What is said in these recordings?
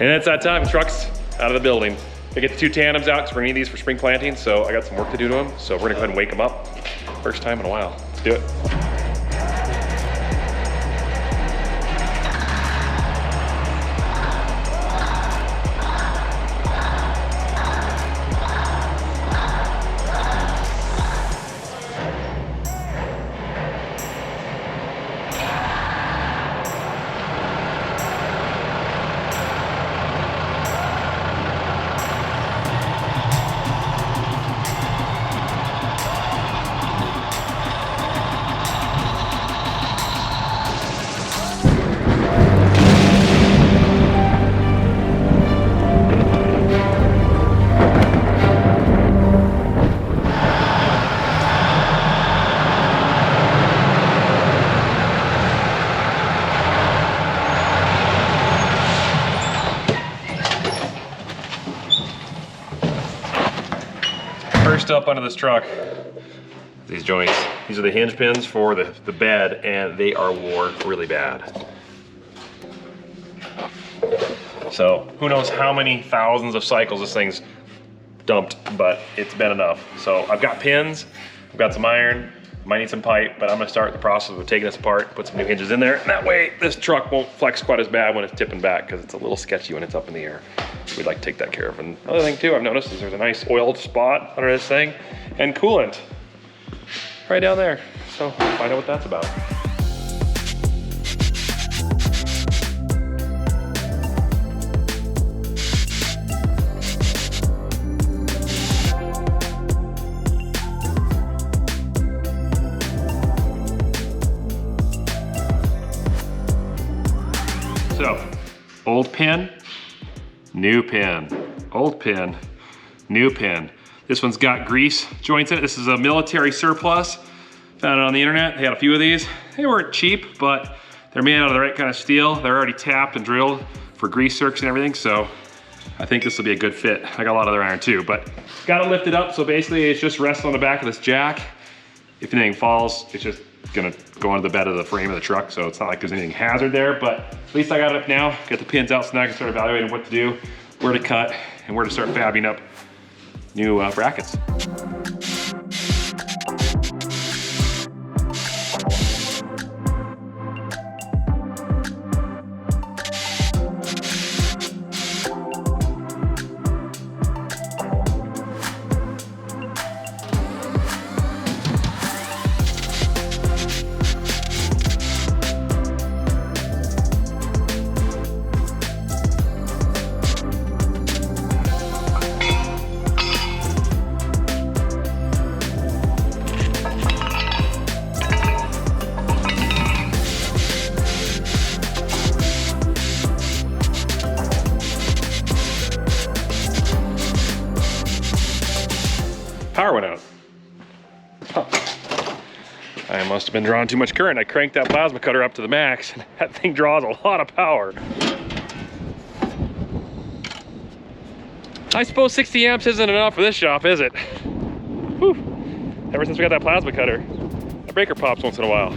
And it's that time, truck's out of the building. I get the 2 tandems out because we're gonna need these for spring planting, so I got some work to do to them. So we're gonna go ahead and wake them up. First time in a while. Let's do it. First up under this truck, these joints. These are the hinge pins for the bed, and they are wore really bad. So who knows how many thousands of cycles this thing's dumped, but it's been enough. So I've got pins, I've got some iron, might need some pipe, but I'm gonna start the process of taking this apart, put some new hinges in there, and that way this truck won't flex quite as bad when it's tipping back, because it's a little sketchy when it's up in the air. We'd like to take that care of. And another thing too I've noticed is there's a nice oiled spot under this thing and coolant right down there. So find out what that's about. So, old pin, new pin, old pin, new pin. This one's got grease joints in it. This is a military surplus. Found it on the internet. They had a few of these. They weren't cheap, but they're made out of the right kind of steel. They're already tapped and drilled for grease zerks and everything, so I think this will be a good fit. I got a lot of other iron too, but gotta lift it up, so basically it's just resting on the back of this jack. If anything falls, it's just gonna go onto the bed of the frame of the truck, so it's not like there's anything hazard there, but at least I got it up now, got the pins out so now I can start evaluating what to do, where to cut, and where to start fabbing up new brackets. Power went out. Huh. I must have been drawing too much current. I cranked that plasma cutter up to the max, and that thing draws a lot of power. I suppose 60 amps isn't enough for this shop, is it? Whew. Ever since we got that plasma cutter, the breaker pops once in a while.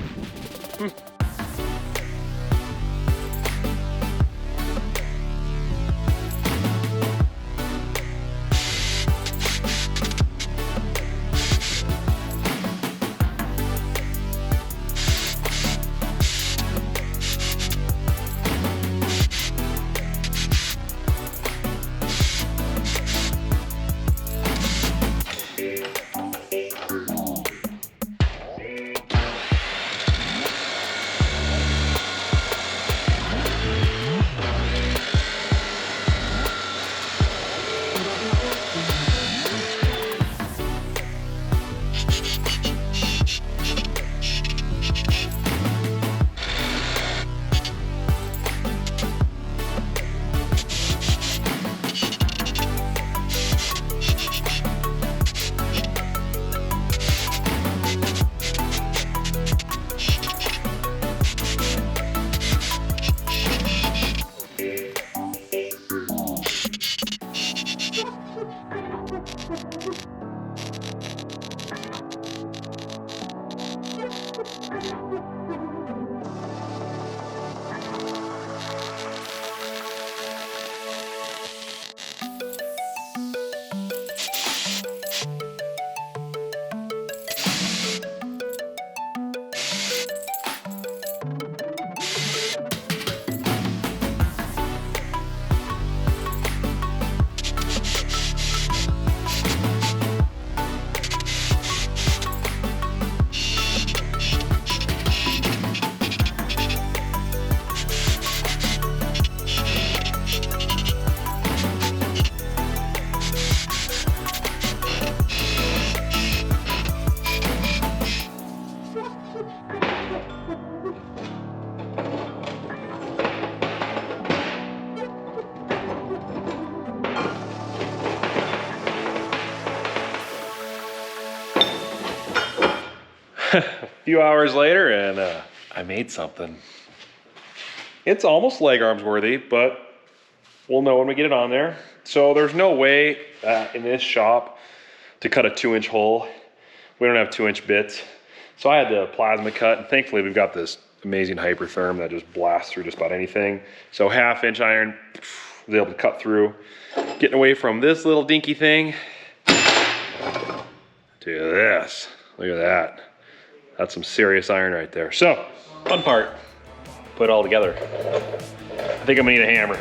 A few hours later, and I made something. It's almost leg arms worthy, but we'll know when we get it on there. So there's no way in this shop to cut a 2-inch hole. We don't have 2-inch bits. So I had to plasma cut, and thankfully we've got this amazing hypertherm that just blasts through just about anything. So 1/2-inch iron was able to cut through. Getting away from this little dinky thing to this. Look at that. That's some serious iron right there. So, fun part, put it all together. I think I'm gonna need a hammer.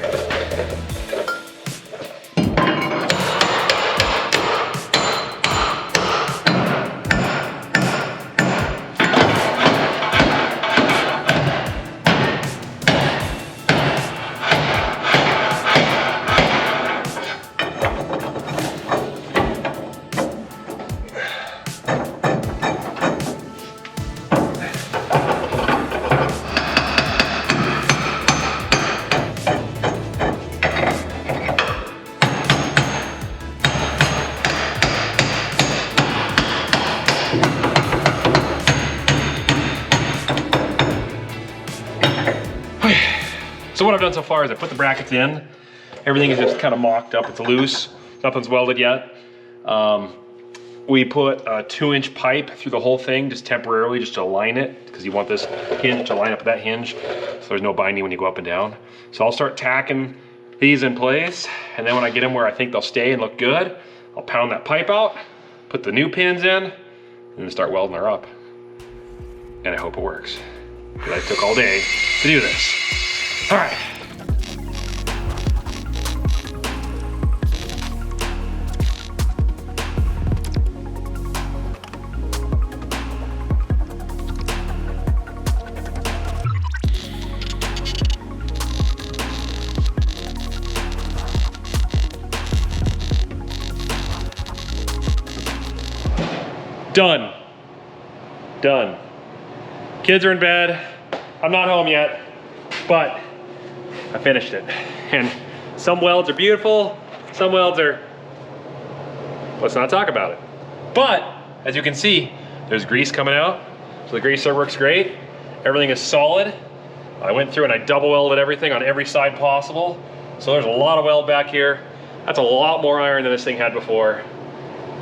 So what I've done so far is I put the brackets in. Everything is just kind of mocked up, it's loose. Nothing's welded yet. We put a 2-inch pipe through the whole thing, just temporarily, just to align it, because you want this hinge to line up with that hinge, so there's no binding when you go up and down. So I'll start tacking these in place, and then when I get them where I think they'll stay and look good, I'll pound that pipe out, put the new pins in, and then start welding her up. And I hope it works, because I took all day to do this. All right. Done. Done. Kids are in bed. I'm not home yet, but I finished it. And some welds are beautiful, some welds are, let's not talk about it. But as you can see, there's grease coming out. So the greaser works great. Everything is solid. I went through and I double welded everything on every side possible. So there's a lot of weld back here. That's a lot more iron than this thing had before.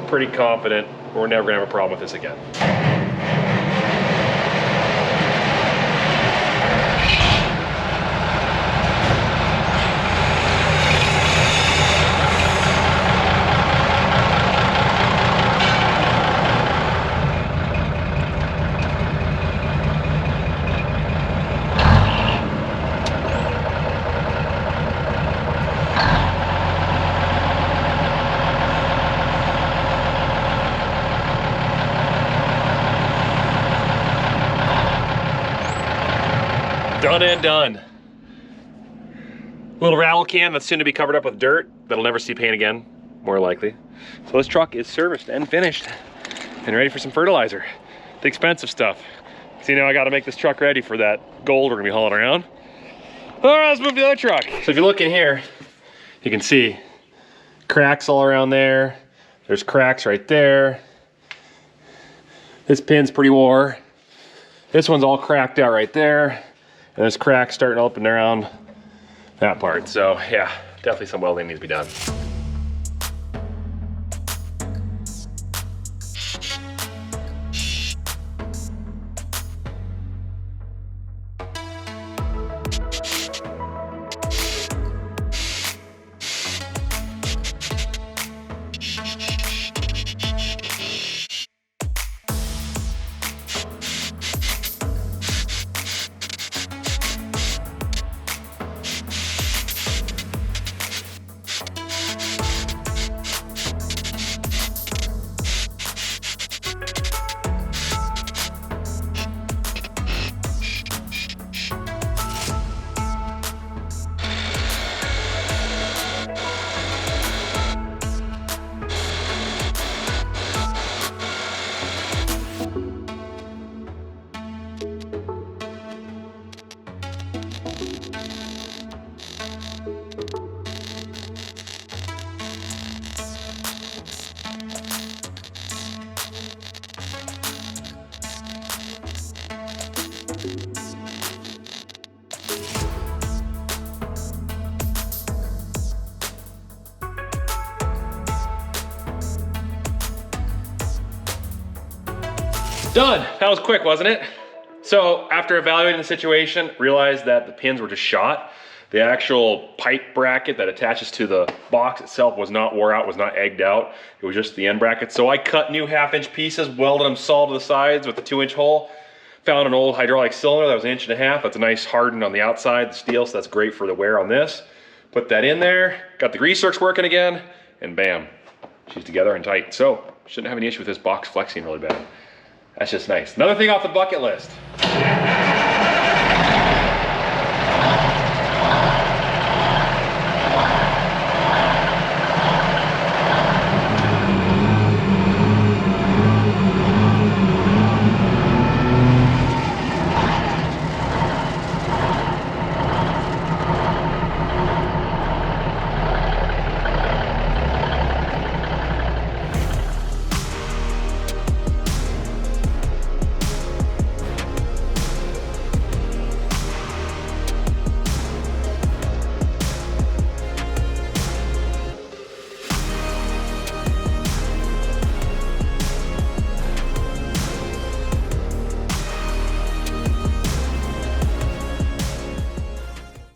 Pretty confident we're never gonna have a problem with this again. Done and done. Little rattle can that's soon to be covered up with dirt that'll never see paint again, more likely. So this truck is serviced and finished and ready for some fertilizer. The expensive stuff. See, now I got to make this truck ready for that gold we're gonna be hauling around. All right, let's move to the other truck. So if you look in here, you can see cracks all around there. There's cracks right there. This pin's pretty wore. This one's all cracked out right there. And there's cracks starting up and around that part. So yeah, definitely some welding needs to be done. Done. That was quick, wasn't it? So after evaluating the situation, realized that the pins were just shot. The actual pipe bracket that attaches to the box itself was not wore out, was not egged out. It was just the end bracket. So I cut new 1/2-inch pieces, welded them solid to the sides with a 2-inch hole. Found an old hydraulic cylinder that was 1.5 inches. That's a nice hardened on the outside, the steel, so that's great for the wear on this. Put that in there, got the grease zerks working again, and bam, she's together and tight. So shouldn't have any issue with this box flexing really bad. That's just nice. Another thing off the bucket list.